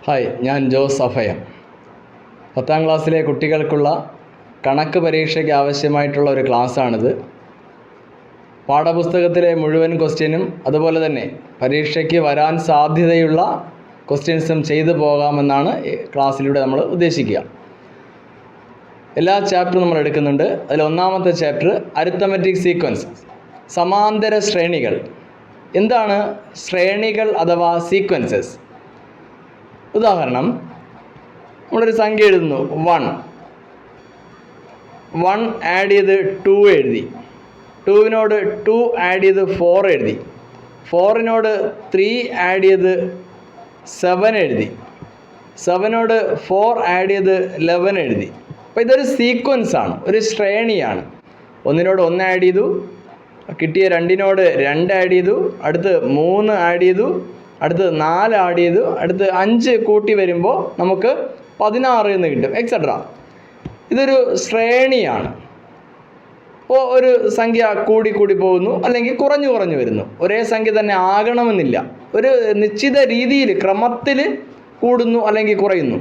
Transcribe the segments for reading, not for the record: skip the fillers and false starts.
Hi, ഞാൻ ജോസ് അഭയം. 10ാം ക്ലാസ്സിലെ കുട്ടികൾക്കുള്ള കണക്ക് പരീക്ഷയ്ക്ക് ആവശ്യമായിട്ടുള്ള ഒരു ക്ലാസ്സാണിത്. പാഠപുസ്തകത്തിലെ മുഴുവൻ ക്വസ്റ്റ്യനും അതുപോലെ തന്നെ പരീക്ഷയ്ക്ക് വരാൻ സാധ്യതയുള്ള ക്വസ്റ്റ്യൻസും ചെയ്തു പോകാമെന്നാണ് ക്ലാസ്സിലൂടെ നമ്മൾ ഉദ്ദേശിക്കുക. എല്ലാ ചാപ്റ്ററും നമ്മൾ എടുക്കുന്നുണ്ട്. അതിൽ ഒന്നാമത്തെ ചാപ്റ്റർ അരിത്തമെറ്റിക് സീക്വൻസ്, സമാന്തര ശ്രേണികൾ. എന്താണ് ശ്രേണികൾ അഥവാ സീക്വൻസസ്? ഉദാഹരണം, നമ്മളൊരു സംഖ്യ എഴുതുന്നു, 1 ആഡ് ചെയ്ത് 2 എഴുതി, 2വിനോട് 2 ആഡ് ചെയ്ത് 4 എഴുതി, 4നോട് 3 ആഡ് ചെയ്ത് 7 എഴുതി, 7നോട് 4 ആഡ് ചെയ്ത് 11 എഴുതി. അപ്പോൾ ഇതൊരു സീക്വൻസ് ആണ്, ഒരു ശ്രേണിയാണ്. 1നോട് 1 ആഡ് ചെയ്തു, കിട്ടിയ 2നോട് 2 ആഡ് ചെയ്തു, അടുത്ത് 3 ആഡ് ചെയ്തു, അടുത്ത് 4 ആഡ് ചെയ്തു, അടുത്ത് 5 കൂട്ടി വരുമ്പോൾ നമുക്ക് 16 എന്ന് കിട്ടും, എക്സെട്ര. ഇതൊരു ശ്രേണിയാണ്. അപ്പോൾ ഒരു സംഖ്യ കൂടി പോകുന്നു, അല്ലെങ്കിൽ കുറഞ്ഞു വരുന്നു. ഒരേ സംഖ്യ തന്നെ ആകണമെന്നില്ല. ഒരു നിശ്ചിത രീതിയിൽ ക്രമത്തിൽ കൂടുന്നു അല്ലെങ്കിൽ കുറയുന്നു.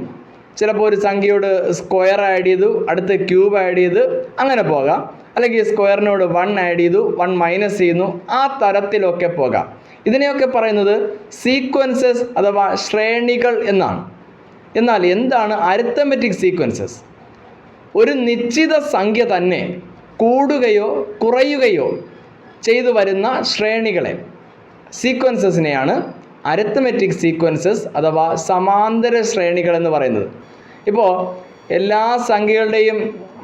ചിലപ്പോൾ ഒരു സംഖ്യയോട് സ്ക്വയർ ആഡ് ചെയ്തു, അടുത്ത് ക്യൂബ് ആഡ് ചെയ്ത്, അങ്ങനെ പോകാം. അല്ലെങ്കിൽ സ്ക്വയറിനോട് 1 ആഡ് ചെയ്തു, 1 മൈനസ് ചെയ്യുന്നു, ആ തരത്തിലൊക്കെ പോകാം. ഇതിനെയൊക്കെ പറയുന്നത് സീക്വൻസസ് അഥവാ ശ്രേണികൾ എന്നാണ്. എന്നാൽ എന്താണ് അരിത്തമെറ്റിക് സീക്വൻസസ്? ഒരു നിശ്ചിത സംഖ്യ തന്നെ കൂടുകയോ കുറയുകയോ ചെയ്തു വരുന്ന ശ്രേണികളെ, സീക്വൻസസിനെയാണ് അരിത്തമെറ്റിക് സീക്വൻസസ് അഥവാ സമാന്തര ശ്രേണികൾ എന്ന് പറയുന്നത്. ഇപ്പോൾ എല്ലാ സംഖ്യകളുടെയും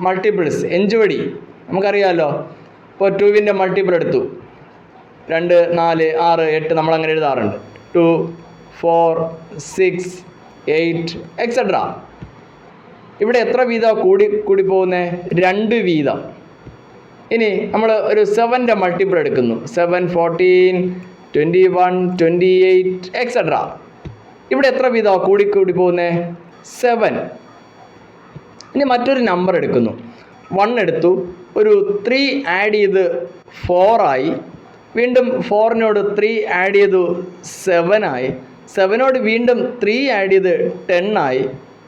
മൾട്ടിപ്പിൾസ്, എഞ്ചുവടി നമുക്കറിയാമല്ലോ. ഇപ്പോൾ 2വിൻ്റെ മൾട്ടിപ്പിൾ എടുത്തു, 2, 4, 6, 8 നമ്മളങ്ങനെ എഴുതാറുണ്ട്. 2, 4, 6, 8 എക്സെട്ര. ഇവിടെ എത്ര വീതം കൂടി പോകുന്നത്? 2 വീതം. ഇനി നമ്മൾ ഒരു 7ൻ്റെ മൾട്ടിപ്പിൾ എടുക്കുന്നു, 7, 14, 21, 28 എക്സെട്ര. ഇവിടെ എത്ര വീതം കൂടി പോകുന്നത്? 7. ഇനി മറ്റൊരു നമ്പർ എടുക്കുന്നു, 1 എടുത്തു, ഒരു 3 ആഡ് ചെയ്ത് 4 ആയി, വീണ്ടും 4നോട് 3 ആഡ് ചെയ്തു 7 ആയി, 7നോട് വീണ്ടും 3 ആഡ് ചെയ്ത് 10 ആയി,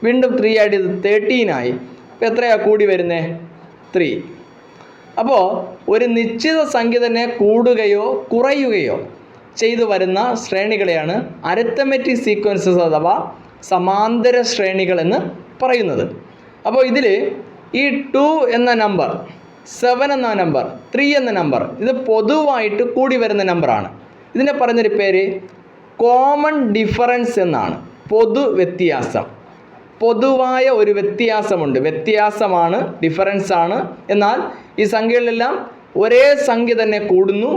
വീണ്ടും 3 ആഡ് ചെയ്ത് 13 ആയി. ഇപ്പോൾ എത്രയാണ് കൂടി വരുന്നത്? 3. അപ്പോൾ ഒരു നിശ്ചിത സംഖ്യ തന്നെ കൂടുകയോ കുറയുകയോ ചെയ്തു വരുന്ന ശ്രേണികളെയാണ് അരിത്തമെറ്റിക് സീക്വൻസസ് അഥവാ സമാന്തര ശ്രേണികൾ എന്ന് പറയുന്നത്. അപ്പോൾ ഇതിൽ ഈ 2 എന്ന നമ്പർ, 7 എന്ന നമ്പർ, 3 എന്ന നമ്പർ, ഇത് പൊതുവായിട്ട് കൂടി വരുന്ന നമ്പറാണ്. ഇതിനെ പറയുന്നൊരു പേര് കോമൺ ഡിഫറൻസ് എന്നാണ്. പൊതു വ്യത്യാസം, പൊതുവായ ഒരു വ്യത്യാസമുണ്ട്. വ്യത്യാസമാണ്, ഡിഫറൻസ് ആണ്. എന്നാൽ ഈ സംഖ്യകളിലെല്ലാം ഒരേ സംഖ്യ തന്നെ കൂടുന്നു,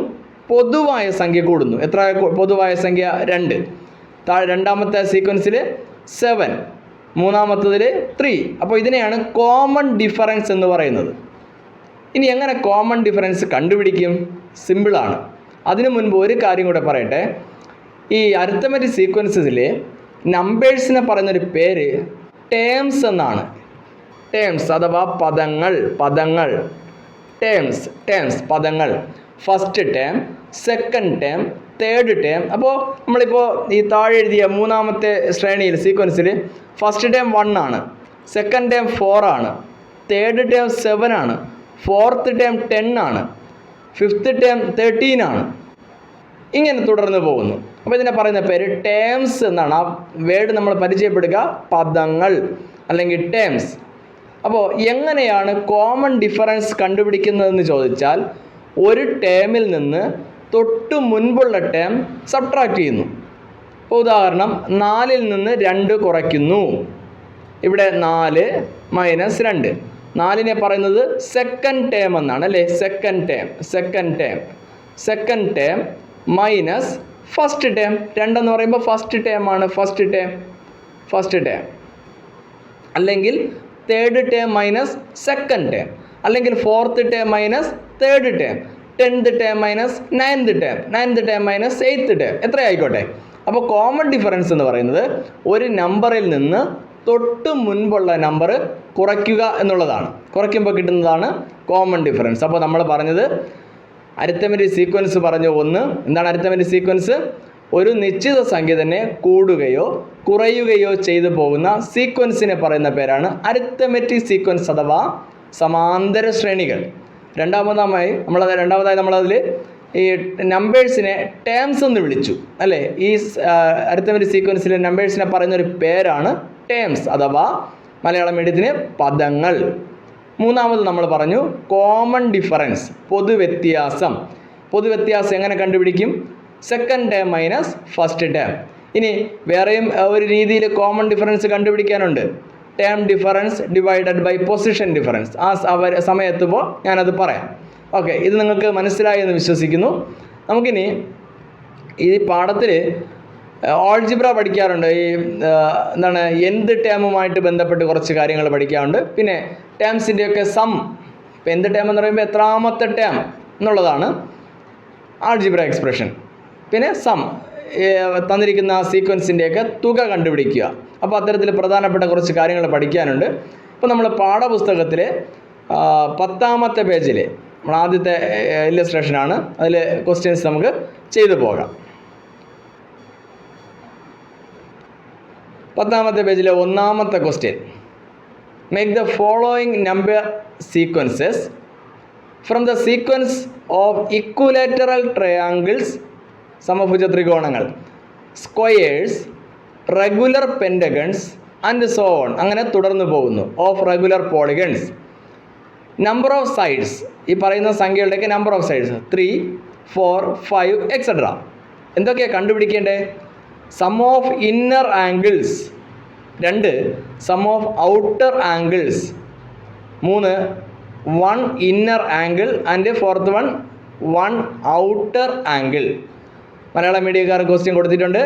പൊതുവായ സംഖ്യ കൂടുന്നു. എത്ര പൊതുവായ സംഖ്യ? 2. രണ്ടാമത്തെ സീക്വൻസിൽ 7, മൂന്നാമത്തതിൽ 3. അപ്പോൾ ഇതിനെയാണ് കോമൺ ഡിഫറൻസ് എന്ന് പറയുന്നത്. ഇനി എങ്ങനെ കോമൺ ഡിഫറൻസ് കണ്ടുപിടിക്കും? സിമ്പിളാണ്. അതിനു മുൻപ് ഒരു കാര്യം കൂടെ പറയട്ടെ. ഈ അരിത്തമെറ്റിക് സീക്വൻസസിൽ നമ്പേഴ്സിനെ പറയുന്നൊരു പേര് ടേംസ് എന്നാണ്. ടേംസ് അഥവാ പദങ്ങൾ. ടേംസ് പദങ്ങൾ. First term, second term, third term. അപ്പോൾ നമ്മളിപ്പോൾ ഈ താഴെ എഴുതിയ മൂന്നാമത്തെ ശ്രേണിയിൽ സീക്വൻസിൽ ഫസ്റ്റ് ടേം 1 ആണ്, സെക്കൻഡ് ടേം 4 ആണ്, തേർഡ് ടേം 7 ആണ്, ഫോർത്ത് ടേം 10 ആണ്, ഫിഫ്ത്ത് ടേം 13 ആണ്. ഇങ്ങനെ തുടർന്ന് പോകുന്നു. അപ്പോൾ ഇതിനെ പറയുന്ന പേര് ടേംസ് എന്നാണ്. ആ വേർഡ് നമ്മൾ പരിചയപ്പെടുക, പദങ്ങൾ അല്ലെങ്കിൽ ടേംസ്. അപ്പോൾ എങ്ങനെയാണ് കോമൺ ഡിഫറൻസ് കണ്ടുപിടിക്കുന്നതെന്ന് ചോദിച്ചാൽ, ഒരു ടേമിൽ നിന്ന് തൊട്ട് മുൻപുള്ള ടേം സബ്ട്രാക്ട് ചെയ്യുന്നു. ഇപ്പോൾ ഉദാഹരണം, 4ൽ നിന്ന് 2 കുറയ്ക്കുന്നു. ഇവിടെ 4 മൈനസ് 2. 4നെ പറയുന്നത് സെക്കൻഡ് ടേം എന്നാണ്, അല്ലേ? Second term minus first term. 2 എന്ന് പറയുമ്പോൾ ഫസ്റ്റ് ടേം ആണ്. ഫസ്റ്റ് ടേം അല്ലെങ്കിൽ third term minus second term, അല്ലെങ്കിൽ fourth term minus third term, 10th term minus 9th term minus 8th term, എത്രയായിക്കോട്ടെ. അപ്പോൾ കോമൺ ഡിഫറൻസ് എന്ന് പറയുന്നത് ഒരു നമ്പറിൽ നിന്ന് തൊട്ട് മുൻപുള്ള നമ്പർ കുറയ്ക്കുക എന്നുള്ളതാണ്. കുറയ്ക്കുമ്പോൾ കിട്ടുന്നതാണ് കോമൺ ഡിഫറൻസ്. അപ്പോൾ നമ്മൾ പറഞ്ഞത് അരിത്തമെറ്റിക് സീക്വൻസ് പറഞ്ഞു. 1 എന്താണ് അരിത്തമെറ്റിക് സീക്വൻസ്? ഒരു നിശ്ചിത സംഖ്യ തന്നെ കൂടുകയോ കുറയുകയോ ചെയ്തു പോകുന്ന സീക്വൻസിനെ പറയുന്ന പേരാണ് അരിത്തമെറ്റിക് സീക്വൻസ് അഥവാ സമാന്തര ശ്രേണികൾ. രണ്ടാമതായി നമ്മളതിൽ ഈ നമ്പേഴ്സിനെ ടേംസ് എന്ന് വിളിച്ചു അല്ലേ. ഈ അരിത്തമെറ്റിക് സീക്വൻസിലെ നമ്പേഴ്സിനെ പറയുന്നൊരു പേരാണ് ടേംസ് അഥവാ മലയാളം മീഡിയത്തിന് പദങ്ങൾ. മൂന്നാമത് നമ്മൾ പറഞ്ഞു കോമൺ ഡിഫറൻസ്, പൊതുവ്യത്യാസം. പൊതുവ്യത്യാസം എങ്ങനെ കണ്ടുപിടിക്കും? Second term minus first term. ഇനി വേറെയും ഒരു രീതിയിൽ കോമൺ ഡിഫറൻസ് കണ്ടുപിടിക്കാനുണ്ട്. Term difference divided by position difference. ആ സമയത്തുമ്പോൾ ഞാനത് പറയാം. ഓക്കെ, ഇത് നിങ്ങൾക്ക് മനസ്സിലായി എന്ന് വിശ്വസിക്കുന്നു. നമുക്കിനി ഈ പാഠത്തിൽ ഓൾജിബ്ര പഠിക്കാറുണ്ട്. ഈ എന്താണ് എന്ത് ടേമുമായിട്ട് ബന്ധപ്പെട്ട് കുറച്ച് കാര്യങ്ങൾ പഠിക്കാറുണ്ട്. പിന്നെ ടേംസിൻ്റെയൊക്കെ സം. ഇപ്പം എന്ത് ടേം എന്ന് പറയുമ്പോൾ എത്രാമത്തെ ടേം എന്നുള്ളതാണ് ആൾജിബ്ര എക്സ്പ്രഷൻ. പിന്നെ സം, തന്നിരിക്കുന്ന സീക്വൻസിൻ്റെയൊക്കെ തുക കണ്ടുപിടിക്കുക. അപ്പോൾ അത്തരത്തിൽ പ്രധാനപ്പെട്ട കുറച്ച് കാര്യങ്ങൾ പഠിക്കാനുണ്ട്. ഇപ്പോൾ നമ്മൾ പാഠപുസ്തകത്തിൽ 10ാമത്തെ പേജിൽ നമ്മൾ ആദ്യത്തെ ഇല്ലസ്ട്രേഷനാണ്. അതിൽ ക്വസ്റ്റ്യൻസ് നമുക്ക് ചെയ്തു പോകാം. 10ാമത്തെ പേജിലെ 1ാമത്തെ question, make the following number sequences from the sequence of equilateral triangles, സമഭുജ ത്രികോണങ്ങൾ, squares, regular pentagons and so on. അങ്ങനെ തുടർന്ന് പോകുന്നു. Of regular polygons. Number of sides, ഈ പറയുന്ന സംഖ്യകളുടെയൊക്കെ നമ്പർ ഓഫ് സൈഡ്സ് 3, 4, 5 എക്സെട്ര. എന്തൊക്കെയാണ് കണ്ടുപിടിക്കേണ്ടത്? Sum of inner angles 2, sum of outer angles 3, 1 inner angle and fourth 1 outer angle. Malayalam മീഡിയക്കാർക്ക് ക്വസ്റ്റ്യൻ കൊടുത്തിട്ടുണ്ട്.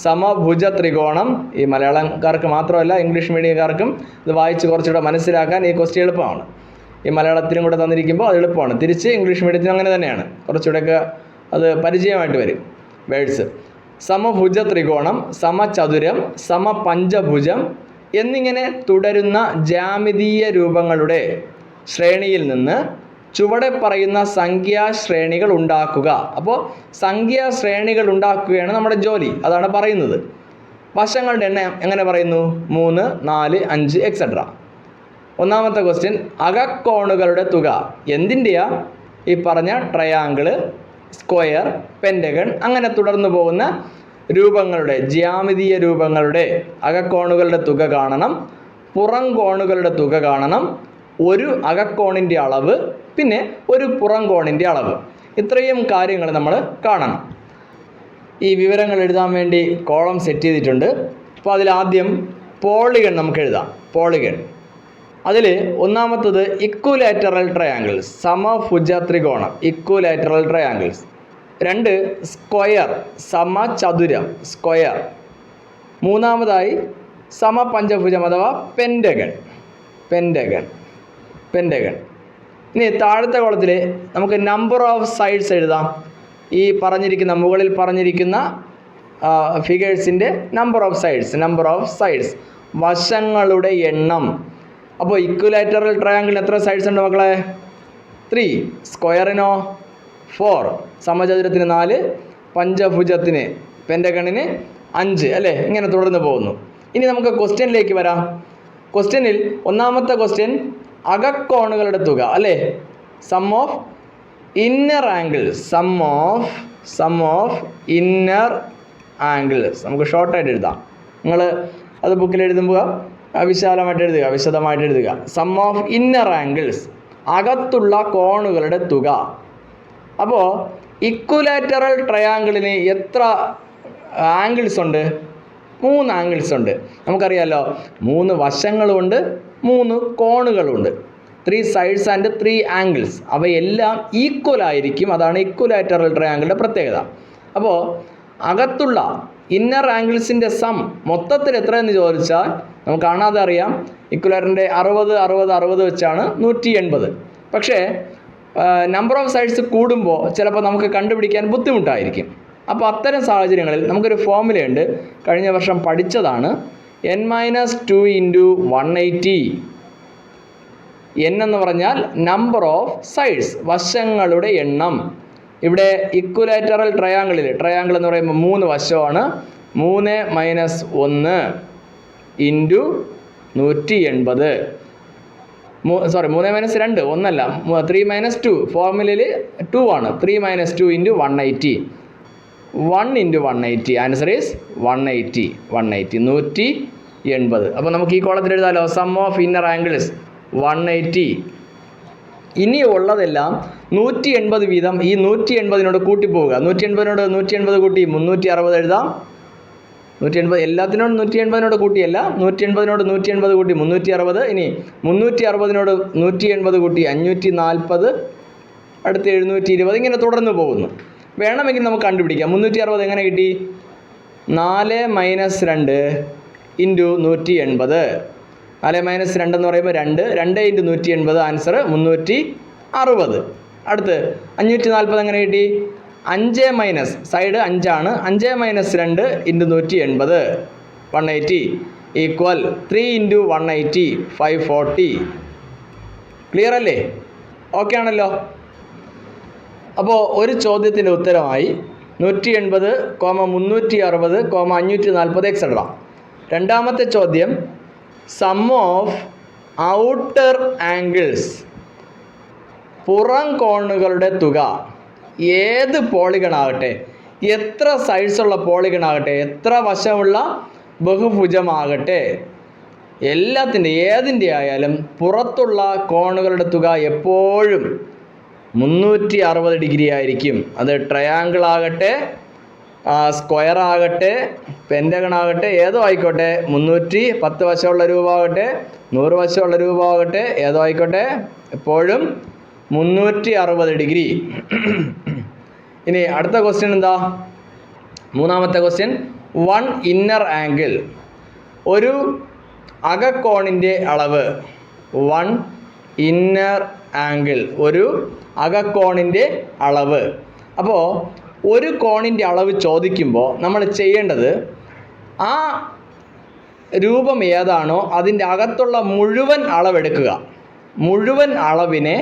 സമഭുജ ത്രികോണം. ഈ മലയാളക്കാർക്ക് മാത്രമല്ല ഇംഗ്ലീഷ് മീഡിയക്കാർക്കും ഇത് വായിച്ച് കുറച്ചുകൂടെ മനസ്സിലാക്കാൻ ഈ ക്വസ്റ്റ്യൻ എളുപ്പമാണ്. ഈ മലയാളത്തിലും കൂടെ തന്നിരിക്കുമ്പോൾ അത് എളുപ്പമാണ്. തിരിച്ച് ഇംഗ്ലീഷ് മീഡിയത്തിനും അങ്ങനെ തന്നെയാണ്, കുറച്ചുകൂടെയൊക്കെ അത് പരിചയമായിട്ട് വരും വേർഡ്സ്. സമഭുജ ത്രികോണം, സമചതുരം, സമപഞ്ചഭുജം എന്നിങ്ങനെ തുടരുന്ന ജാമിതീയ രൂപങ്ങളുടെ ശ്രേണിയിൽ നിന്ന് ചുവടെ പറയുന്ന സംഖ്യാശ്രേണികൾ ഉണ്ടാക്കുക. അപ്പോൾ സംഖ്യാശ്രേണികൾ ഉണ്ടാക്കുകയാണ് നമ്മുടെ ജോലി. അതാണ് പറയുന്നത്. വശങ്ങളുടെ എണ്ണം എങ്ങനെ പറയുന്നു? 3, 4, 5 എക്സെട്ര. 1ാമത്തെ ക്വസ്റ്റ്യൻ, അകക്കോണുകളുടെ തുക എന്തിൻ്റെയാ? ഈ പറഞ്ഞ ട്രയാങ്കിള്, സ്ക്വയർ, പെൻറ്റഗൺ അങ്ങനെ തുടർന്ന് പോകുന്ന രൂപങ്ങളുടെ, ജ്യാമിതീയ രൂപങ്ങളുടെ അകക്കോണുകളുടെ തുക കാണണം. പുറം കോണുകളുടെ തുക കാണണം. ഒരു അകക്കോണിൻ്റെ അളവ്, പിന്നെ ഒരു പുറം കോണിൻ്റെ അളവ്. ഇത്രയും കാര്യങ്ങൾ നമ്മൾ കാണണം. ഈ വിവരങ്ങൾ എഴുതാൻ വേണ്ടി കോളം സെറ്റ് ചെയ്തിട്ടുണ്ട്. അപ്പോൾ അതിലാദ്യം പോളിഗൺ നമുക്ക് എഴുതാം. പോളിഗൺ, അതിൽ 1ാമത്തത് ഇക്വലാറ്ററൽ ട്രയാങ്കിൾസ്, സമഭുജ ത്രികോണം, ഇക്വലാറ്ററൽ ട്രയാങ്കിൾസ്. 2 സ്ക്വയർ, സമചതുരം, സ്ക്വയർ. 3ാമതായി സമപഞ്ചഭുജം അഥവാ പെൻറ്റഗൺ, പെൻറ്റഗൺ, പെൻറ്റഗൺ. ഇനി താഴത്തെ കോളത്തിൽ നമുക്ക് നമ്പർ ഓഫ് സൈഡ്സ് എഴുതാം. ഈ പറഞ്ഞിരിക്കുന്ന മുകളിൽ പറഞ്ഞിരിക്കുന്ന ഫിഗേഴ്സിൻ്റെ number of sides, number of sides, വശങ്ങളുടെ എണ്ണം. അപ്പോൾ ഇക്വലാറ്ററൽ ട്രയാങ്കിളിന് എത്ര സൈഡ്സ് ഉണ്ട് മക്കളെ? 3. സ്ക്വയറിനോ 4, സമചതുരത്തിന് 4, പഞ്ചഭുജത്തിന് പെൻറ്റഗണിന് 5 അല്ലേ. ഇങ്ങനെ തുടർന്ന് പോകുന്നു. ഇനി നമുക്ക് ക്വസ്റ്റ്യനിലേക്ക് വരാം. ക്വസ്റ്റ്യനിൽ 1ാമത്തെ ക്വസ്റ്റ്യൻ അകക്കോണുകളുടെ തുക അല്ലേ. Sum of inner angles, sum of inner angles. നമുക്ക് ഷോർട്ടായിട്ട് എഴുതാം. നിങ്ങൾ അത് ബുക്കിൽ എഴുതുമ്പോൾ വിശാലമായിട്ട് എഴുതുക, വിശദമായിട്ട് എഴുതുക. സം ഓഫ് ഇന്നർ ആംഗിൾസ്, അകത്തുള്ള കോണുകളുടെ തുക. അപ്പോൾ ഇക്വലാറ്ററൽ ട്രയാങ്കിളിന് എത്ര ആംഗിൾസ് ഉണ്ട്? 3 ആംഗിൾസ് ഉണ്ട്. നമുക്കറിയാമല്ലോ, 3 വശങ്ങളുമുണ്ട്, 3 കോണുകളുണ്ട്. 3 സൈഡ്സ് ആൻഡ് 3 ആംഗിൾസ്. അവയെല്ലാം ഈക്വൽ ആയിരിക്കും. അതാണ് ഇക്വലാറ്ററൽ ട്രയാങ്കിളിൻ്റെ പ്രത്യേകത. അപ്പോൾ അകത്തുള്ള ഇന്നർ ആംഗിൾസിൻ്റെ സം മൊത്തത്തിൽ എത്രയെന്ന് ചോദിച്ചാൽ നമുക്ക് കാണാതെ അറിയാം. ഇക്വലാറ്ററിൻ്റെ 60, 60, 60 വെച്ചാണ് 180. പക്ഷേ നമ്പർ ഓഫ് സൈഡ്സ് കൂടുമ്പോൾ ചിലപ്പോൾ നമുക്ക് കണ്ടുപിടിക്കാൻ ബുദ്ധിമുട്ടായിരിക്കും. അപ്പോൾ അത്തരം സാഹചര്യങ്ങളിൽ നമുക്കൊരു ഫോർമുലയുണ്ട്, കഴിഞ്ഞ വർഷം പഠിച്ചതാണ്. n-2 × 180. n എന്ന് പറഞ്ഞാൽ നമ്പർ ഓഫ് സൈഡ്സ്, വശങ്ങളുടെ എണ്ണം. ഇവിടെ ഇക്വലാറ്ററൽ ട്രയാങ്കിൾ എന്ന് പറയുമ്പോൾ 3 വശമാണ്. 3 മൈനസ് 1 ഇൻറ്റു 180. 3 മൈനസ് 2 ഒന്നല്ല, 3 മൈനസ് 2 ഫോർമുലയിൽ 2 ആണ്. 3 minus 2 into 180. 1 into 180 answer is 180. 180. അപ്പോൾ നമുക്ക് ഈ കോളത്തിൽ എഴുതാമല്ലോ. Sum of inner angles 180. ഇനി ഉള്ളതെല്ലാം 180 വീതം ഈ 180നോട് കൂട്ടിപ്പോവുക. 180നോട് 180 കൂട്ടി 360 എഴുതാം. 180 എല്ലാത്തിനോട് 180നോട് കൂട്ടിയല്ല, 180നോട് 180 കൂട്ടി 360. ഇനി 360നോട് 180 കൂട്ടി 540, അടുത്ത് 720, ഇങ്ങനെ തുടർന്ന് പോകുന്നു. വേണമെങ്കിൽ നമുക്ക് കണ്ടുപിടിക്കാം. 360 എങ്ങനെ കിട്ടി? 4 മൈനസ് 2 ഇൻറ്റു 180. 4 മൈനസ് 2 എന്ന് പറയുമ്പോൾ 2 ഇൻറ്റു 180 ആൻസർ 360. അടുത്ത് 540 എങ്ങനെ കിട്ടി? 5 മൈനസ് സൈഡ് 5 ആണ്. 5 minus 2 into 180 180 equal 3 into 180 540. Clear അല്ലേ? ഓക്കെ ആണല്ലോ. അപ്പോൾ ഒരു ചോദ്യത്തിൻ്റെ ഉത്തരമായി 180, 360, 540 എക്സെട്ര. രണ്ടാമത്തെ ചോദ്യം സം ഓഫ് ഔട്ടർ ആംഗിൾസ്, പുറം കോണുകളുടെ തുക. ഏത് പോളിഗണാകട്ടെ, എത്ര സൈഡ്സുള്ള പോളിഗണാകട്ടെ, എത്ര വശമുള്ള ബഹുഭുജമാകട്ടെ, എല്ലാത്തിൻ്റെ ഏതിൻ്റെ ആയാലും പുറത്തുള്ള കോണുകളുടെ തുക എപ്പോഴും 360 ഡിഗ്രി ആയിരിക്കും. അത് ട്രയാങ്കിൾ ആകട്ടെ, സ്ക്വയർ ആകട്ടെ, പെൻറ്റഗൺ ആകട്ടെ, ഏതോ ആയിക്കോട്ടെ, 310 വശമുള്ള രൂപമാകട്ടെ, 100 വശമുള്ള രൂപമാകട്ടെ, ഏതോ ആയിക്കോട്ടെ, എപ്പോഴും 360 ഡിഗ്രി. ഇനി അടുത്ത ക്വസ്റ്റ്യൻ എന്താ? മൂന്നാമത്തെ ക്വസ്റ്റ്യൻ, 1 ഇന്നർ ആംഗിൾ, ഒരു അകക്കോണിൻ്റെ അളവ്. 1 ഇന്നർ ആംഗിൾ, ഒരു അകക്കോണിൻ്റെ അളവ്. അപ്പോൾ ഒരു കോണിൻ്റെ അളവ് ചോദിക്കുമ്പോൾ നമ്മൾ ചെയ്യേണ്ടത് ആ രൂപം ഏതാണോ അതിൻ്റെ അകത്തുള്ള മുഴുവൻ അളവെടുക്കുക. മുഴുവൻ അളവിനെ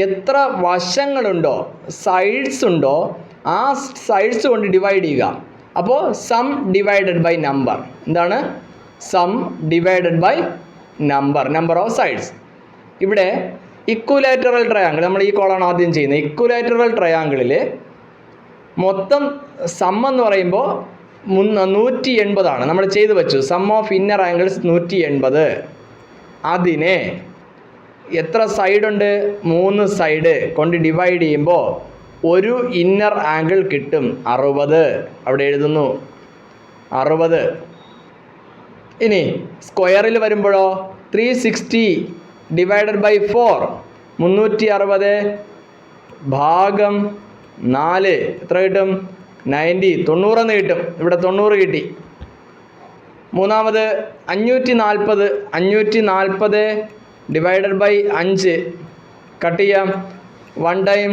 എത്ര വശങ്ങളുണ്ടോ, സൈഡ്സ് ഉണ്ടോ, ആ സൈഡ്സ് കൊണ്ട് ഡിവൈഡ് ചെയ്യുക. അപ്പോൾ സം ഡിവൈഡഡ് ബൈ നമ്പർ. എന്താണ് sum divided by number of sides. ഇവിടെ ഇക്വലാറ്ററൽ ട്രയാങ്കിൾ, നമ്മൾ ഈ കോളാണ് ആദ്യം ചെയ്യുന്നത്. ഇക്വലാറ്ററൽ ട്രയാങ്കിളിൽ മൊത്തം സം എന്ന് പറയുമ്പോൾ 180 ആണ്. നമ്മൾ ചെയ്തു വെച്ചു സം ഓഫ് ഇന്നർ ആംഗിൾസ് 180. അതിനെ എത്ര സൈഡുണ്ട്? 3 സൈഡ് കൊണ്ട് ഡിവൈഡ് ചെയ്യുമ്പോൾ ഒരു ഇന്നർ ആംഗിൾ കിട്ടും 60. അവിടെ എഴുതുന്നു 60. ഇനി സ്ക്വയറിൽ വരുമ്പോഴോ 360 ഡിവൈഡഡ് ബൈ 4, 360 ഭാഗം 4 എത്ര കിട്ടും? 90, 90 എന്ന് കിട്ടും. ഇവിടെ 90 കിട്ടി. മൂന്നാമത് 540 ഡിവൈഡഡ് ബൈ 5 കട്ട് ചെയ്യാം. 1 ടൈം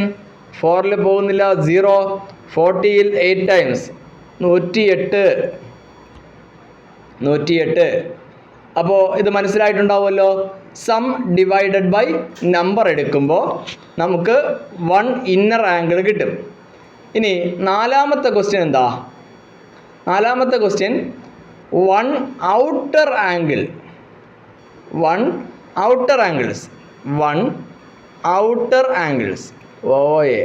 4ൽ പോകുന്നില്ല, 0. 40ൽ 8 ടൈംസ് 108. അപ്പോൾ ഇത് മനസ്സിലായിട്ടുണ്ടാവുമല്ലോ. സം ഡിവൈഡഡ് ബൈ നമ്പർ എടുക്കുമ്പോൾ നമുക്ക് 1 ഇന്നർ ആംഗിൾ കിട്ടും. ഇനി നാലാമത്തെ ക്വസ്റ്റ്യൻ എന്താ? നാലാമത്തെ question 1 outer angle. 1 outer angles. 1 outer angles. ഓയേ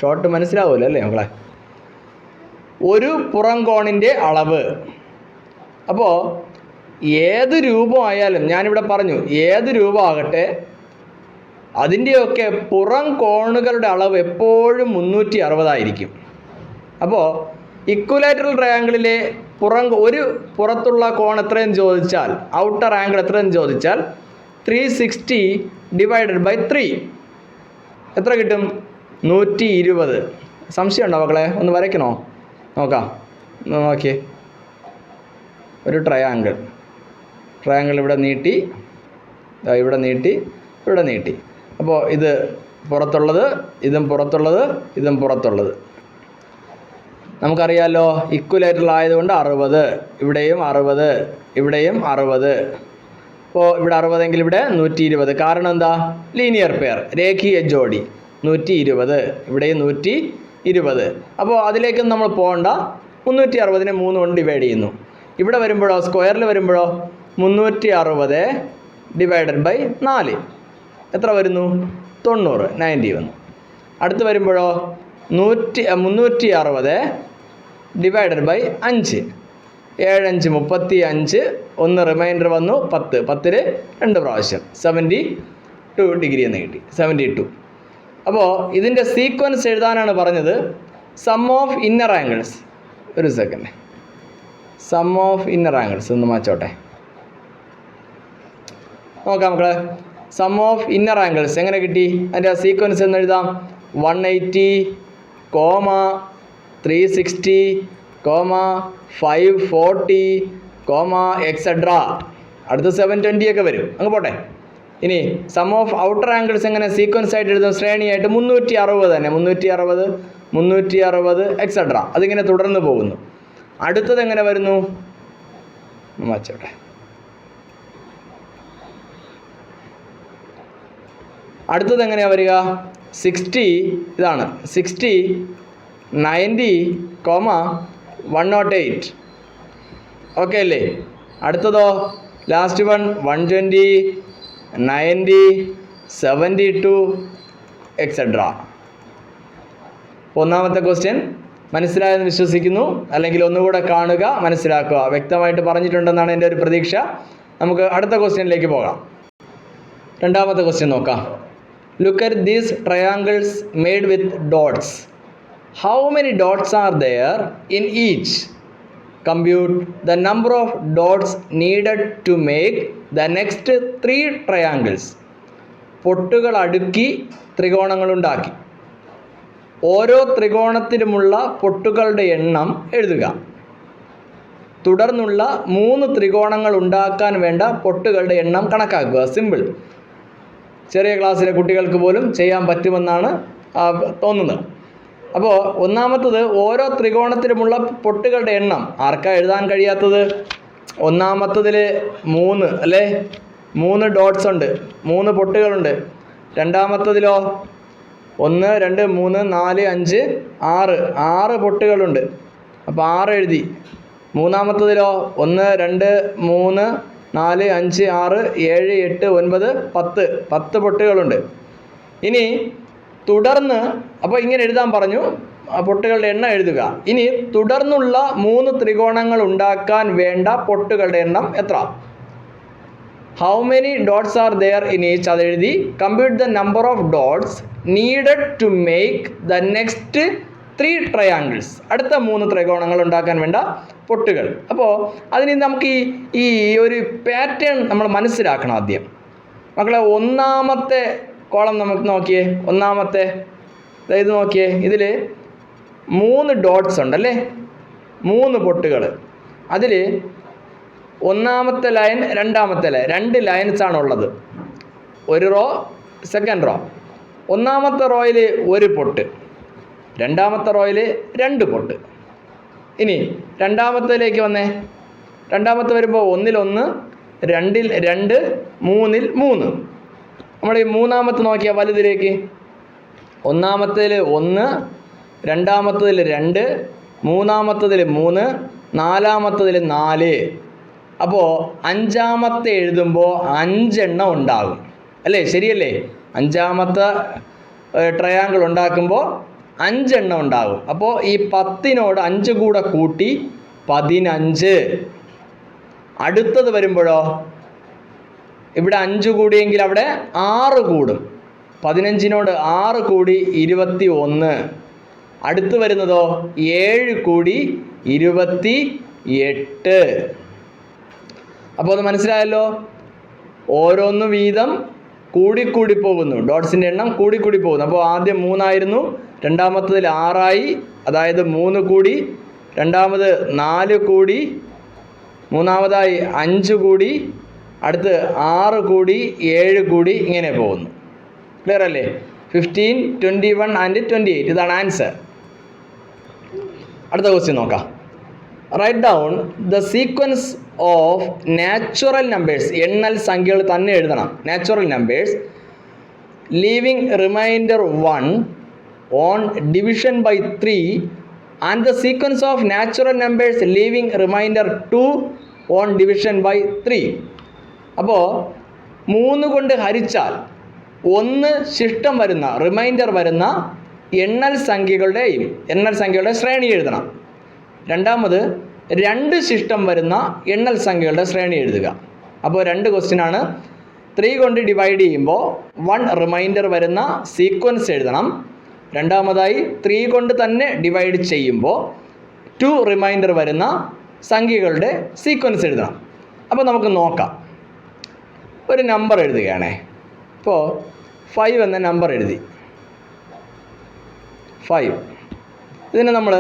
ഷോർട്ട് മനസ്സിലാവുമല്ലോ അല്ലേ മക്കളെ? ഒരു പുറം കോണിൻ്റെ അളവ്. അപ്പോൾ ഏത് രൂപമായാലും ഞാനിവിടെ പറഞ്ഞു, ഏത് രൂപമാകട്ടെ അതിൻ്റെയൊക്കെ പുറം കോണുകളുടെ അളവ് എപ്പോഴും 360 ആയിരിക്കും. അപ്പോൾ ഇക്വലാറ്ററൽ ട്രയാങ്കിളിലെ ഒരു പുറത്തുള്ള കോൺ എത്രയെന്ന് ചോദിച്ചാൽ, ഔട്ടർ ആംഗിൾ എത്രയെന്ന് ചോദിച്ചാൽ 360 ഡിവൈഡഡ് ബൈ 3 എത്ര കിട്ടും? 120. സംശയമുണ്ടോ മക്കളെ? ഒന്ന് വരയ്ക്കണോ? നോക്കാം, നോക്കിയേ. ഒരു ട്രയാങ്കിൾ ഇവിടെ നീട്ടി, ഇവിടെ നീട്ടി, ഇവിടെ നീട്ടി. അപ്പോൾ ഇത് പുറത്തുള്ളത്, ഇതും പുറത്തുള്ളത്, ഇതും പുറത്തുള്ളത്. നമുക്കറിയാമല്ലോ ഇക്വലാറ്ററൽ ആയതുകൊണ്ട് 60, ഇവിടെയും 60, ഇവിടെയും 60. അപ്പോൾ ഇവിടെ 60 എങ്കിൽ ഇവിടെ 120. കാരണം എന്താ? ലീനിയർ പെയർ, രേഖീയ ജോഡി. 120. ഇവിടെയും 120. അപ്പോൾ അതിലേക്കൊന്നും നമ്മൾ പോകണ്ട. 360നെ 3 കൊണ്ട് ഡിവൈഡ് ചെയ്യുന്നു. ഇവിടെ വരുമ്പോഴോ, സ്ക്വയറിൽ വരുമ്പോഴോ 360 ഡിവൈഡഡ് ബൈ 4 എത്ര വരുന്നു? 90, 90 വന്നു. അടുത്ത് വരുമ്പോഴോ 360 ഡിവൈഡഡ് ബൈ 5, 7 5 35, 1 റിമൈൻഡർ വന്നു 10, 10ൽ 2 പ്രാവശ്യം 72 ഡിഗ്രി എന്ന് കിട്ടി. 72. അപ്പോൾ ഇതിൻ്റെ സീക്വൻസ് എഴുതാനാണ് പറഞ്ഞത്. സം ഓഫ് ഇന്നർ ആംഗിൾസ്, ഒരു second, sum of inner angles ഒന്ന് മാച്ചോട്ടെ. നോക്കാം മക്കളെ. സം ഓഫ് ഇന്നർ ആംഗിൾസ് എങ്ങനെ കിട്ടി? അതിൻ്റെ സീക്വൻസ് എന്ന് എഴുതാം. 180, 360, 540, എക്സെട്ര. അടുത്ത 720 ഒക്കെ വരും. അങ്ങ് പോട്ടെ. ഇനി സം ഓഫ് ഔട്ടർ ആംഗിൾസ് എങ്ങനെ സീക്വൻസ് ആയിട്ട് എഴുതും? ശ്രേണിയായിട്ട് 360 തന്നെ, 360 എക്സെട്ര. അതിങ്ങനെ തുടർന്ന് പോകുന്നു. അടുത്തത് എങ്ങനെ വരുന്നു? മാച്ചോട്ടെ. അടുത്തത് എങ്ങനെയാണ് വരിക? 60, ഇതാണ് 60, 90, 108. ഓക്കെ അല്ലേ? അടുത്തതോ ലാസ്റ്റ് വൺ 120, 90, 72 എക്സെട്ര. ഒന്നാമത്തെ ക്വസ്റ്റ്യൻ മനസ്സിലായെന്ന് വിശ്വസിക്കുന്നു. അല്ലെങ്കിൽ ഒന്നുകൂടെ കാണുക, മനസ്സിലാക്കുക. വ്യക്തമായിട്ട് പറഞ്ഞിട്ടുണ്ടെന്നാണ് എൻ്റെ ഒരു പ്രതീക്ഷ. നമുക്ക് അടുത്ത ക്വസ്റ്റ്യനിലേക്ക് പോകാം. രണ്ടാമത്തെ ക്വസ്റ്റ്യൻ നോക്കാം. Look at these triangles made with dots. How many dots are there in each? Compute the number of dots needed to make the next 3 triangles. പൊട്ടുകൾ അടുക്കി ത്രികോണങ്ങൾ ഉണ്ടാക്കി. ഓരോ ത്രികോണത്തിലുമുള്ള പൊട്ടുകളുടെ എണ്ണം എഴുതുക. തുടർന്നുള്ള 3 ത്രികോണങ്ങൾ ഉണ്ടാക്കാൻ വേണ്ട പൊട്ടുകളുടെ എണ്ണം കണക്കാക്കുക. സിമ്പിൾ. ചെറിയ ക്ലാസ്സിലെ കുട്ടികൾക്ക് പോലും ചെയ്യാൻ പറ്റുമെന്നാണ് തോന്നുന്നത്. അപ്പോൾ ഒന്നാമത്തത്, ഓരോ ത്രികോണത്തിലുമുള്ള പൊട്ടുകളുടെ എണ്ണം. ആർക്കാ എഴുതാൻ കഴിയാത്തത്? ഒന്നാമത്തതിൽ 3 അല്ലേ, 3 ഡോട്ട്സ് ഉണ്ട്, 3 പൊട്ടുകളുണ്ട്. രണ്ടാമത്തതിലോ 1 2 3 4 5 6 പൊട്ടുകളുണ്ട്. അപ്പോൾ 6 എഴുതി. മൂന്നാമത്തതിലോ 1 2 3 4 5 6 7 8 9 10 പൊട്ടുകളുണ്ട്. ഇനി തുടർന്ന്, അപ്പോൾ ഇങ്ങനെ എഴുതാൻ പറഞ്ഞു, പൊട്ടുകളുടെ എണ്ണം എഴുതുക. ഇനി തുടർന്നുള്ള 3 ത്രികോണങ്ങൾ ഉണ്ടാക്കാൻ വേണ്ട പൊട്ടുകളുടെ എണ്ണം എത്ര? How many dots are there in each, അത് എഴുതി. Compute the number of dots needed to make the next 3 triangles. അടുത്ത 3 ത്രികോണങ്ങൾ ഉണ്ടാക്കാൻ വേണ്ട പൊട്ടുകൾ. അപ്പോൾ അതിന് നമുക്ക് ഈ ഒരു പാറ്റേൺ നമ്മൾ മനസ്സിലാക്കണം ആദ്യം. മക്കളെ, ഒന്നാമത്തെ കോളം നമുക്ക് നോക്കിയേ. ഒന്നാമത്തെ ഇത് നോക്കിയേ. ഇതിൽ 3 ഡോട്ട്സ് ഉണ്ടല്ലേ, 3 പൊട്ടുകൾ. അതിൽ ഒന്നാമത്തെ ലൈൻ, രണ്ടാമത്തെ ലൈൻ, 2 ലൈൻസാണ് ഉള്ളത്. ഒരു റോ, സെക്കൻഡ് റോ. ഒന്നാമത്തെ റോയിൽ 1 പൊട്ട്, രണ്ടാമത്തെ റോയിൽ 2 പൊട്ട്. ഇനി രണ്ടാമത്തേലേക്ക് വന്നേ. രണ്ടാമത്തെ വരുമ്പോൾ 1 1, 2 2, 3 3. നമ്മൾ ഈ മൂന്നാമത്തെ നോക്കിയാൽ വലുതിലേക്ക്. ഒന്നാമത്തേൽ 1, രണ്ടാമത്തതിൽ 2, മൂന്നാമത്തതിൽ 3, നാലാമത്തതിൽ 4. അപ്പോൾ അഞ്ചാമത്തെ എഴുതുമ്പോൾ 5 എണ്ണം ഉണ്ടാകും അല്ലേ? ശരിയല്ലേ? അഞ്ചാമത്തെ ട്രയാങ്കിൾ ഉണ്ടാക്കുമ്പോൾ 5 എണ്ണം ഉണ്ടാകും. അപ്പോൾ ഈ 10നോട് 5 കൂടെ കൂട്ടി 15. അടുത്തത് വരുമ്പോഴോ ഇവിടെ 5 കൂടിയെങ്കിൽ അവിടെ 6 കൂടും. 15നോട് 6 കൂടി 21. അടുത്ത് വരുന്നതോ 7 കൂടി 28. അപ്പോൾ അത് മനസ്സിലായല്ലോ. ഓരോന്ന് വീതം കൂടിക്കൂടി പോകുന്നു. ഡോട്ട്സിൻ്റെ എണ്ണം കൂടിക്കൂടി പോകുന്നു. അപ്പോൾ ആദ്യം 3 ആയിരുന്നു, രണ്ടാമത്തതിൽ 6 ആയി, അതായത് 3 കൂടി. രണ്ടാമത് 4 കൂടി, മൂന്നാമതായി 5 കൂടി, അടുത്ത് 6 കൂടി, 7 കൂടി, ഇങ്ങനെ പോകുന്നു. ക്ലിയർ അല്ലേ? 15, 21 ആൻഡ് 28. ഇതാണ് ആൻസർ. അടുത്ത ക്വസ്റ്റ്യൻ നോക്കാം. Write down the sequence of natural numbers. എണ്ണൽ സംഖ്യകൾ തന്നെ എഴുതണം. Natural numbers leaving remainder 1 on division by 3 and the sequence of natural numbers leaving remainder 2 on division by 3. അപ്പോൾ 3 കൊണ്ട് ഹരിച്ചാൽ 1 ശിഷ്ടം വരുന്ന റിമൈൻഡർ വരുന്ന എണ്ണൽ സംഖ്യകളുടെ ശ്രേണി എഴുതണം. രണ്ടാമത് 2 ശിഷ്ടം വരുന്ന എണ്ണൽ സംഖ്യകളുടെ ശ്രേണി എഴുതുക. അപ്പോൾ 2 ക്വസ്റ്റ്യനാണ്. 3 കൊണ്ട് ഡിവൈഡ് ചെയ്യുമ്പോൾ 1 റിമൈൻഡർ വരുന്ന സീക്വൻസ് എഴുതണം. രണ്ടാമതായി 3 കൊണ്ട് തന്നെ ഡിവൈഡ് ചെയ്യുമ്പോൾ 2 റിമൈൻഡർ വരുന്ന സംഖ്യകളുടെ സീക്വൻസ് എഴുതണം. അപ്പോൾ നമുക്ക് നോക്കാം. ഒരു നമ്പർ എഴുതുകയാണേ. ഇപ്പോൾ 5 എന്ന നമ്പർ എഴുതി. 5 ഇതിനെ നമ്മൾ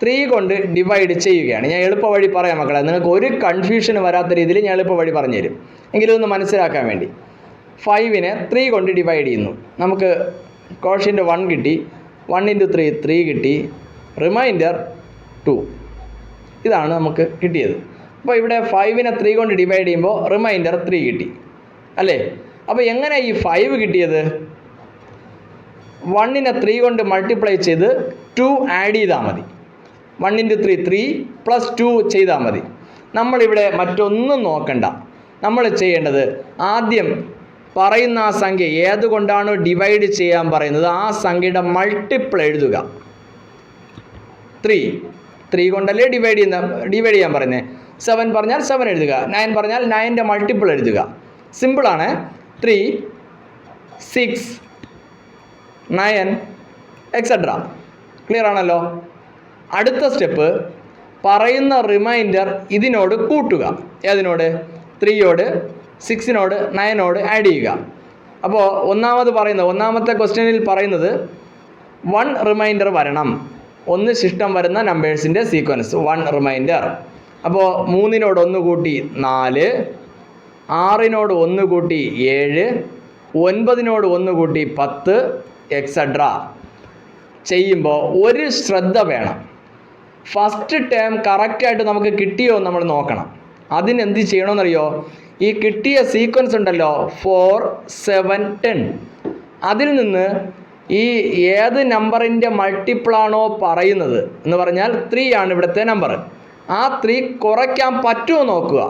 3 കൊണ്ട് ഡിവൈഡ് ചെയ്യുകയാണ്. ഞാൻ എളുപ്പ വഴി പറയാം മക്കളെ, നിങ്ങൾക്ക് ഒരു കൺഫ്യൂഷൻ വരാത്ത രീതിയിൽ ഞാൻ എളുപ്പ വഴി പറഞ്ഞു തരും. എങ്കിലും ഒന്ന് മനസ്സിലാക്കാൻ വേണ്ടി 5നെ 3 കൊണ്ട് ഡിവൈഡ് ചെയ്യുന്നു. നമുക്ക് കോഷ്യൻ്റ് 1 കിട്ടി. 1 × 3 3 കിട്ടി. റിമൈൻഡർ 2 ഇതാണ് നമുക്ക് കിട്ടിയത്. അപ്പോൾ ഇവിടെ 5നെ 3 കൊണ്ട് ഡിവൈഡ് ചെയ്യുമ്പോൾ റിമൈൻഡർ 3 കിട്ടി അല്ലേ? അപ്പോൾ എങ്ങനെ ഈ 5 കിട്ടിയത്? 1നെ 3 കൊണ്ട് മൾട്ടിപ്ലൈ ചെയ്ത് 2 ആഡ് ചെയ്താൽ മതി. 1 × 3 3 + 2 ചെയ്താൽ മതി. നമ്മളിവിടെ മറ്റൊന്നും നോക്കണ്ട. നമ്മൾ ചെയ്യേണ്ടത് ആദ്യം പറയുന്ന ആ സംഖ്യ ഏതുകൊണ്ടാണോ ഡിവൈഡ് ചെയ്യാൻ പറയുന്നത് ആ സംഖ്യയുടെ മൾട്ടിപ്പിൾ എഴുതുക. 3 കൊണ്ടല്ലേ ഡിവൈഡ് ചെയ്യാൻ പറയുന്നത്. 7 പറഞ്ഞാൽ 7 എഴുതുക. 9 പറഞ്ഞാൽ 9ൻ്റെ മൾട്ടിപ്പിൾ എഴുതുക. സിമ്പിളാണ്. 3 6 9 എക്സെട്ര. ക്ലിയർ ആണല്ലോ? അടുത്ത സ്റ്റെപ്പ് പറയുന്ന റിമൈൻഡർ ഇതിനോട് കൂട്ടുക. ഏതിനോട്? 3യോട് 6നോട് 9നോട് ആഡ് ചെയ്യുക. അപ്പോൾ ഒന്നാമത്തെ ക്വസ്റ്റ്യനിൽ പറയുന്നത് 1 റിമൈൻഡർ വരണം. 1 ശിഷ്ടം വരുന്ന നമ്പേഴ്സിൻ്റെ സീക്വൻസ് 1 റിമൈൻഡർ. അപ്പോൾ 3നോട് 1 കൂട്ടി 4, 6നോട് 1 കൂട്ടി 7, 9നോട് 1 കൂട്ടി 10 എക്സെട്ര ചെയ്യുമ്പോൾ ഒരു ശ്രദ്ധ വേണം. ഫസ്റ്റ് ടേം കറക്റ്റായിട്ട് നമുക്ക് കിട്ടിയോ നമ്മൾ നോക്കണം. അതിനെന്ത് ചെയ്യണമെന്നറിയോ? ഈ കിട്ടിയ സീക്വൻസ് ഉണ്ടല്ലോ 4 7 10 അതിൽ നിന്ന് ഈ ഏത് നമ്പറിൻ്റെ മൾട്ടിപ്പിളാണോ പറയുന്നത് എന്ന് പറഞ്ഞാൽ 3 ആണ് ഇവിടുത്തെ നമ്പർ. ആ 3 കുറയ്ക്കാൻ പറ്റുമോ നോക്കുക.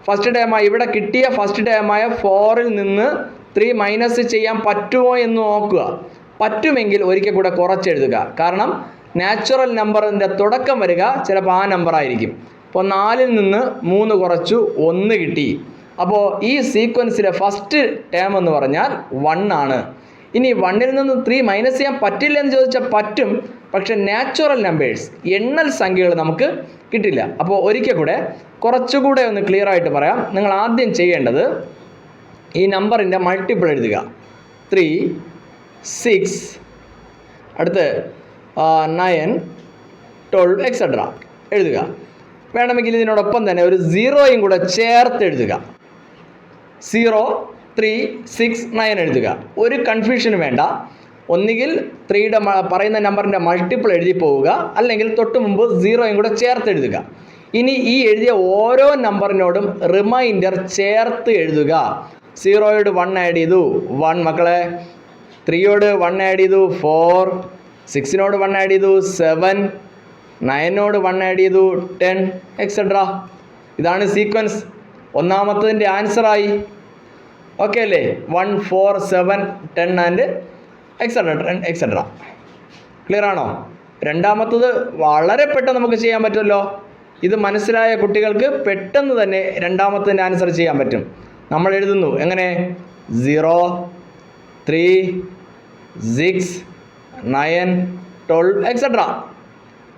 ഫസ്റ്റ് ടേമായ ഇവിടെ കിട്ടിയ ഫസ്റ്റ് ടേമായ 4ൽ നിന്ന് 3 മൈനസ് ചെയ്യാൻ പറ്റുമോ എന്ന് നോക്കുക. പറ്റുമെങ്കിൽ ഒരിക്കൽ കൂടെ കുറച്ചെഴുതുക. കാരണം നാച്ചുറൽ നമ്പറിൻ്റെ തുടക്കം വരിക ചിലപ്പോൾ ആ നമ്പർ ആയിരിക്കും. അപ്പോൾ 4ൽ നിന്ന് 3 കുറച്ചു 1 കിട്ടി. അപ്പോൾ ഈ സീക്വൻസിലെ ഫസ്റ്റ് ടേം എന്ന് പറഞ്ഞാൽ 1 ആണ്. ഇനി 1ൽ നിന്ന് 3 മൈനസ് ചെയ്യാൻ പറ്റില്ല എന്ന് ചോദിച്ചാൽ പറ്റും. പക്ഷെ നാച്ചുറൽ നമ്പേഴ്സ് എണ്ണൽ സംഖ്യകൾ നമുക്ക് കിട്ടില്ല. അപ്പോൾ ഒരിക്കൽ കൂടെ കുറച്ചുകൂടെ ഒന്ന് ക്ലിയർ ആയിട്ട് പറയാം. നിങ്ങൾ ആദ്യം ചെയ്യേണ്ടത് ഈ നമ്പറിൻ്റെ മൾട്ടിപ്പിൾ എഴുതുക. 3 6 അടുത്ത് 9 12 എക്സെട്ര എഴുതുക. വേണമെങ്കിൽ ഇതിനോടൊപ്പം തന്നെ ഒരു 0യും കൂടെ ചേർത്ത് എഴുതുക. 0 3 6 9 എഴുതുക. ഒരു കൺഫ്യൂഷനും വേണ്ട. ഒന്നുകിൽ 3യുടെ പറയുന്ന നമ്പറിൻ്റെ മൾട്ടിപ്പിൾ എഴുതി പോവുക, അല്ലെങ്കിൽ തൊട്ട് മുമ്പ് 0യും കൂടെ ചേർത്ത് എഴുതുക. ഇനി ഈ എഴുതിയ ഓരോ നമ്പറിനോടും റിമൈൻഡർ ചേർത്ത് എഴുതുക. 0യോട് 1 ആഡ് ചെയ്തു 1 മക്കളെ, 3യോട് 1 ആഡ് ചെയ്തു 4, 6നോട് 1 ആഡ് ചെയ്തു 7, 9നോട് 1 ആഡ് ചെയ്തു 10 എക്സെട്ര. ഇതാണ് സീക്വൻസ്. ഒന്നാമത്തതിൻ്റെ ആൻസറായി. ഓക്കെ അല്ലേ? 1 4 7 10 ആൻഡ് എക്സെട്ര. ക്ലിയർ ആണോ? രണ്ടാമത്തത് വളരെ പെട്ടെന്ന് നമുക്ക് ചെയ്യാൻ പറ്റുമല്ലോ. ഇത് മനസ്സിലായ കുട്ടികൾക്ക് പെട്ടെന്ന് തന്നെ രണ്ടാമത്തതിൻ്റെ ആൻസർ ചെയ്യാൻ പറ്റും. നമ്മൾ എഴുതുന്നു എങ്ങനെ? 0 3 6 9 12 എക്സെട്ര.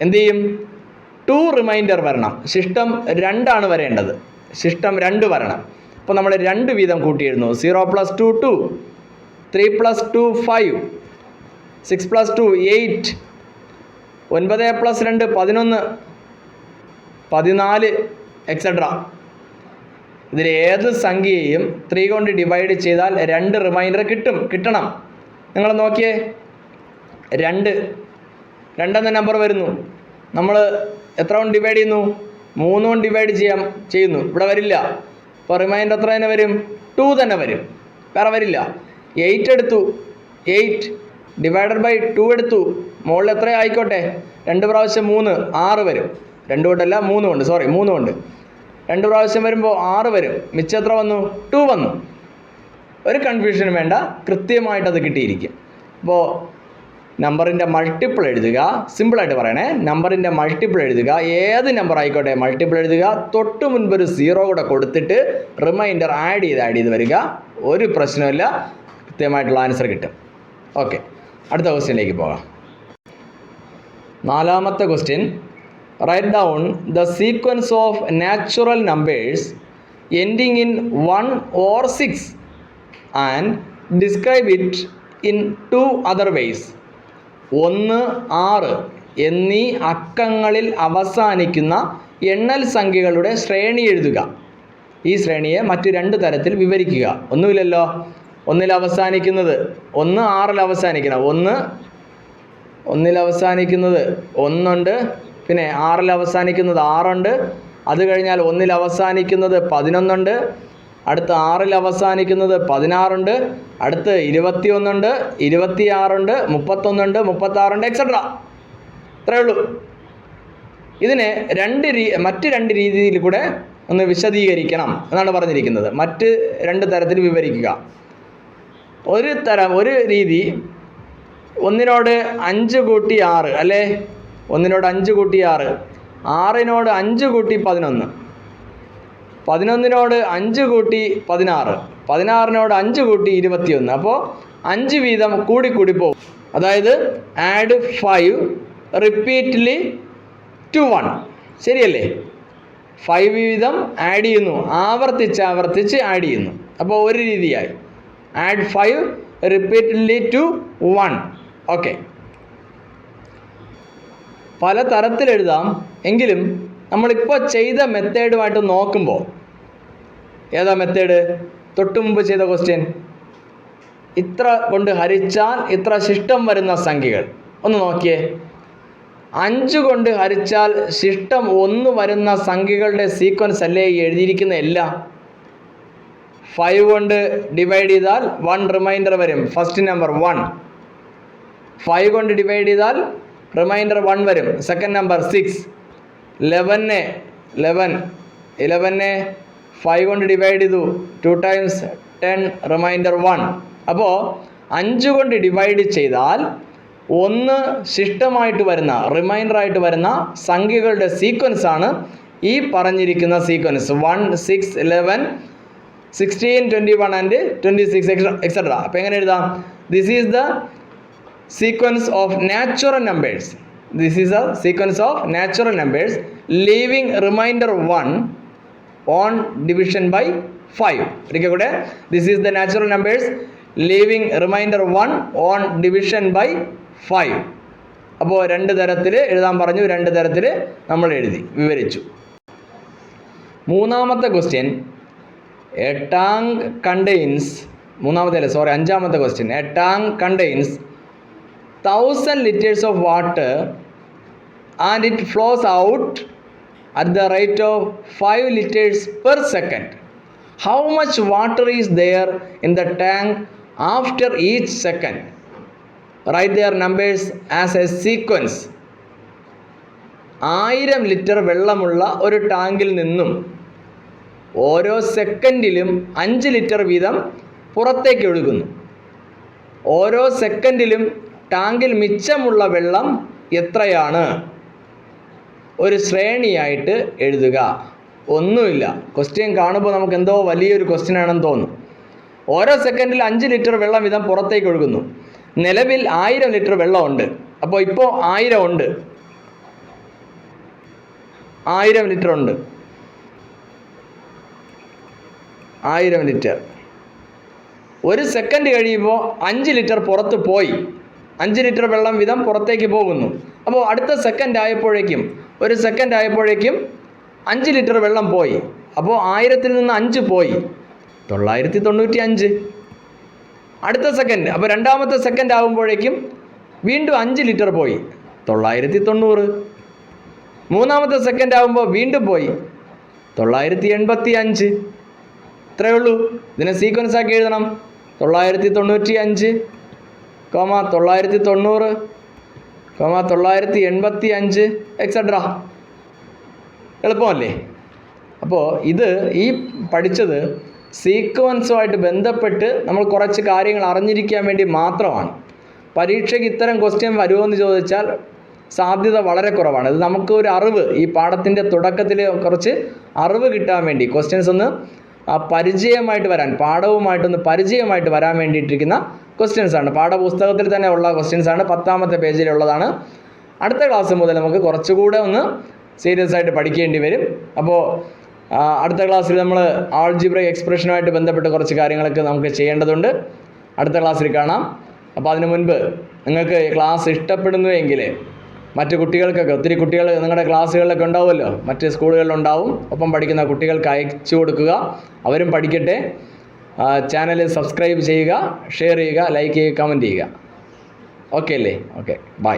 എന്തു ചെയ്യും? 2 റിമൈൻഡർ വരണം. ശിഷ്ടം 2 ആണ് വരേണ്ടത്. ശിഷ്ടം 2 വരണം. അപ്പോൾ നമ്മൾ 2 വീതം കൂട്ടി എഴുതുന്നു. 0 + 2 2, 3 + 2 5, 6 + 2 8, 9 + 2 11, 14 എക്സെട്ര. ഇതിൽ ഏത് സംഖ്യയെയും 3 കൊണ്ട് ഡിവൈഡ് ചെയ്താൽ 2 റിമൈൻഡർ കിട്ടണം. നിങ്ങൾ നോക്കിയേ, 2 എന്ന നമ്പർ വരുന്നു. നമ്മൾ എത്ര കൊണ്ട് ഡിവൈഡ് ചെയ്യുന്നു? 3 കൊണ്ട് ഡിവൈഡ് ചെയ്യുന്നു. ഇവിടെ വരില്ല. അപ്പോൾ റിമൈൻഡർ എത്ര തന്നെ വരും? 2 തന്നെ വരും, വേറെ വരില്ല. 8 എടുത്തു, 8 ഡിവൈഡഡ് ബൈ 2 എടുത്തു, മുകളിൽ എത്ര ആയിക്കോട്ടെ, 2 പ്രാവശ്യം 3 6 വരും, 2 കൊണ്ടല്ല 3 കൊണ്ട്, സോറി 3 കൊണ്ട് 2 പ്രാവശ്യം വരുമ്പോൾ 6 വരും, മിച്ചം എത്ര വന്നു, 2 വന്നു. ഒരു കൺഫ്യൂഷനും വേണ്ട, കൃത്യമായിട്ട് അത് കിട്ടിയിരിക്കും. അപ്പോൾ നമ്പറിൻ്റെ മൾട്ടിപ്പിൾ എഴുതുക, സിമ്പിളായിട്ട് പറയണേ, നമ്പറിൻ്റെ മൾട്ടിപ്പിൾ എഴുതുക, ഏത് നമ്പർ ആയിക്കോട്ടെ മൾട്ടിപ്പിൾ എഴുതുക, തൊട്ട് മുൻപ് ഒരു 0 കൂടെ കൊടുത്തിട്ട് റിമൈൻഡർ ആഡ് ചെയ്ത് വരിക, ഒരു പ്രശ്നമില്ല, കൃത്യമായിട്ടുള്ള ആൻസർ കിട്ടും. ഓക്കെ, അടുത്ത ക്വസ്റ്റ്യനിലേക്ക് പോകാം. 4ാമത്തെ question, write down the sequence of natural numbers ending in 1 or 6 and describe it in 2 other ways. 1, 6 എന്നീ അക്കങ്ങളിൽ അവസാനിക്കുന്ന എണ്ണൽ സംഖ്യകളുടെ ശ്രേണി എഴുതുക. ഈ ശ്രേണിയെ മറ്റു 2 തരത്തിൽ വിവരിക്കുക. ഒന്നുമില്ലല്ലോ, 1 അവസാനിക്കുന്നത്, 1 6 അവസാനിക്കണം, 1 അവസാനിക്കുന്നത് 1 ഉണ്ട്, പിന്നെ 6 അവസാനിക്കുന്നത് 6 ഉണ്ട്, അത് കഴിഞ്ഞാൽ 1 അവസാനിക്കുന്നത് 11 ഉണ്ട്, അടുത്ത 6 അവസാനിക്കുന്നത് 16 ഉണ്ട്, അടുത്ത് 21 ഉണ്ട്, 26 ഉണ്ട്, 31 ഉണ്ട്, 36 ഉണ്ട്, എക്സെട്ര. ഇത്രയേ ഉള്ളൂ. ഇതിനെ മറ്റ് 2 രീതിയിൽ കൂടെ ഒന്ന് വിശദീകരിക്കണം എന്നാണ് പറഞ്ഞിരിക്കുന്നത്. മറ്റ് 2 തരത്തിൽ വിവരിക്കുക. ഒരു രീതി 1 5 കൂട്ടി 6 അല്ലേ, 1 5 കൂട്ടി 6, 6 5 കൂട്ടി 11, 11 5 കൂട്ടി 16, 16 5 കൂട്ടി 21. അപ്പോൾ 5 വീതം കൂടി പോകും. അതായത് ആഡ് 5 റിപ്പീറ്റ്ലി ടു 1, ശരിയല്ലേ? 5 വീതം ആഡ് ചെയ്യുന്നു, ആവർത്തിച്ച് ആഡ് ചെയ്യുന്നു. അപ്പോൾ ഒരു രീതിയായി ആഡ് 5 റിപ്പീറ്റ്ലി ടു 1. ഓക്കെ, പല തരത്തിൽ എഴുതാം, എങ്കിലും നമ്മളിപ്പോൾ ചെയ്ത മെത്തേഡുമായിട്ട് നോക്കുമ്പോൾ ഏതാ മെത്തേഡ്? തൊട്ട് മുമ്പ് ചെയ്ത ക്വസ്റ്റ്യൻ, ഇത്ര കൊണ്ട് ഹരിച്ചാൽ ഇത്ര ശിഷ്ടം വരുന്ന സംഖ്യകൾ ഒന്ന് നോക്കിയേ. 5 കൊണ്ട് ഹരിച്ചാൽ ശിഷ്ടം 1 വരുന്ന സംഖ്യകളുടെ സീക്വൻസ് അല്ലേ ഈ എഴുതിയിരിക്കുന്ന എല്ലാം. 5 കൊണ്ട് ഡിവൈഡ് ചെയ്താൽ 1 റിമൈൻഡർ വരും, ഫസ്റ്റ് നമ്പർ 1. 5 കൊണ്ട് ഡിവൈഡ് ചെയ്താൽ റിമൈൻഡർ 1 വരും, സെക്കൻഡ് നമ്പർ 6. 11 5 കൊണ്ട് ഡിവൈഡ് ചെയ്തു, 2 times 10 റിമൈൻഡർ 1. അപ്പോൾ 5 കൊണ്ട് ഡിവൈഡ് ചെയ്താൽ 1 ശിഷ്ടമായിട്ട് വരുന്ന, റിമൈൻഡറായിട്ട് വരുന്ന സംഖ്യകളുടെ സീക്വൻസ് ആണ് ഈ പറഞ്ഞിരിക്കുന്ന സീക്വൻസ്. 1 6 11 16 21 and 26 etcetera. അപ്പോൾ എങ്ങനെ എഴുതാം? This is the sequence of natural numbers. This is a sequence of natural numbers leaving remainder 1 on division by 5. Okay, good. This is the natural numbers leaving remainder 1 on division by 5. അപ്പോൾ 2 തരത്തിൽ എഴുതാൻ പറഞ്ഞു, 2 തരത്തിൽ നമ്മൾ എഴുതി വിവരിച്ചു. 3ാമത്തെ question, a tank contains, 5ാമത്തെ question, a tank contains 1000 liters of water and it flows out at the rate of 5 liters per second. How much water is there in the tank after each second? Write their numbers as a sequence. 1000 litre വെള്ളമുള്ള ഒരു ടാങ്കിൽ നിന്നും ഓരോ സെക്കൻഡിലും 5 litre വീതം പുറത്തേക്ക് ഒഴുകുന്നു. ഓരോ സെക്കൻഡിലും ടാങ്കിൽ മിച്ചമുള്ള വെള്ളം എത്രയാണ്? ഒരു ശ്രേണിയായിട്ട് എഴുതുക. ഒന്നുമില്ല, ക്വസ്റ്റ്യൻ കാണുമ്പോൾ നമുക്ക് എന്തോ വലിയൊരു ക്വസ്റ്റ്യൻ ആണെന്ന് തോന്നും. ഓരോ സെക്കൻഡിൽ 5 ലിറ്റർ വെള്ളം വീതം പുറത്തേക്ക് ഒഴുകുന്നു. നിലവിൽ 1000 ലിറ്റർ വെള്ളമുണ്ട്. അപ്പോൾ ഇപ്പോൾ 1000 ഉണ്ട്, 1000 ലിറ്റർ ഉണ്ട്, 1000 ലിറ്റർ. ഒരു സെക്കൻഡ് കഴിയുമ്പോൾ 5 ലിറ്റർ പുറത്ത് പോയി, 5 ലിറ്റർ വെള്ളം വീതം പുറത്തേക്ക് പോകുന്നു. അപ്പോൾ അടുത്ത സെക്കൻഡ് ആയപ്പോഴേക്കും, ഒരു സെക്കൻഡ് ആയപ്പോഴേക്കും 5 ലിറ്റർ വെള്ളം പോയി. അപ്പോൾ 1000-ൽ നിന്ന് 5 പോയി, 995. അടുത്ത സെക്കൻഡ്, അപ്പോൾ രണ്ടാമത്തെ സെക്കൻഡ് ആകുമ്പോഴേക്കും വീണ്ടും 5 ലിറ്റർ പോയി, 990. മൂന്നാമത്തെ സെക്കൻഡ് ആകുമ്പോൾ വീണ്ടും പോയി, 985. ഇത്രയേ ഉള്ളൂ. ഇതിനെ സീക്വൻസ് ആക്കി എഴുതണം. 995, 990, 985 എക്സെട്ര. എളുപ്പമല്ലേ? അപ്പോൾ ഇത് ഈ പഠിച്ചത് സീക്വൻസുമായിട്ട് ബന്ധപ്പെട്ട് നമ്മൾ കുറച്ച് കാര്യങ്ങൾ അറിഞ്ഞിരിക്കാൻ വേണ്ടി മാത്രമാണ്. പരീക്ഷയ്ക്ക് ഇത്തരം ക്വസ്റ്റ്യൻ വരുമോ എന്ന് ചോദിച്ചാൽ സാധ്യത വളരെ കുറവാണ്. ഇത് നമുക്ക് ഒരു അറിവ്, ഈ പാഠത്തിൻ്റെ തുടക്കത്തിൽ കുറച്ച് അറിവ് കിട്ടാൻ വേണ്ടി, ക്വസ്റ്റ്യൻസ് ഒന്ന് പരിചയമായിട്ട് വരാൻ, പാഠവുമായിട്ടൊന്ന് പരിചയമായിട്ട് വരാൻ വേണ്ടിയിട്ടിരിക്കുന്ന ക്വസ്റ്റ്യൻസാണ്. പാഠപുസ്തകത്തിൽ തന്നെ ഉള്ള ക്വസ്റ്റ്യൻസാണ്, 10ാമത്തെ പേജിലുള്ളതാണ്. അടുത്ത ക്ലാസ് മുതൽ നമുക്ക് കുറച്ചുകൂടെ ഒന്ന് സീരിയസ് ആയിട്ട് പഠിക്കേണ്ടി വരും. അപ്പോൾ അടുത്ത ക്ലാസ്സിൽ നമ്മൾ ആൾജിബ്രിക് എക്സ്പ്രഷനുമായിട്ട് ബന്ധപ്പെട്ട് കുറച്ച് കാര്യങ്ങളൊക്കെ നമുക്ക് ചെയ്യേണ്ടതുണ്ട്. അടുത്ത ക്ലാസ്സിൽ കാണാം. അപ്പോൾ അതിനു മുൻപ് നിങ്ങൾക്ക് ക്ലാസ് ഇഷ്ടപ്പെടുന്നുവെങ്കിൽ മറ്റു കുട്ടികൾക്കൊക്കെ, ഒത്തിരി കുട്ടികൾ നിങ്ങളുടെ ക്ലാസ്സുകളിലൊക്കെ ഉണ്ടാവുമല്ലോ, മറ്റ് സ്കൂളുകളിലുണ്ടാവും, ഒപ്പം പഠിക്കുന്ന കുട്ടികൾക്ക് അയച്ചു കൊടുക്കുക, അവരും പഠിക്കട്ടെ. ചാനൽ സബ്സ്ക്രൈബ് ചെയ്യുക, ഷെയർ ചെയ്യുക, ലൈക്ക് ചെയ്യുക, കമൻറ്റ് ചെയ്യുക. ഓക്കെ അല്ലേ? Okay, by.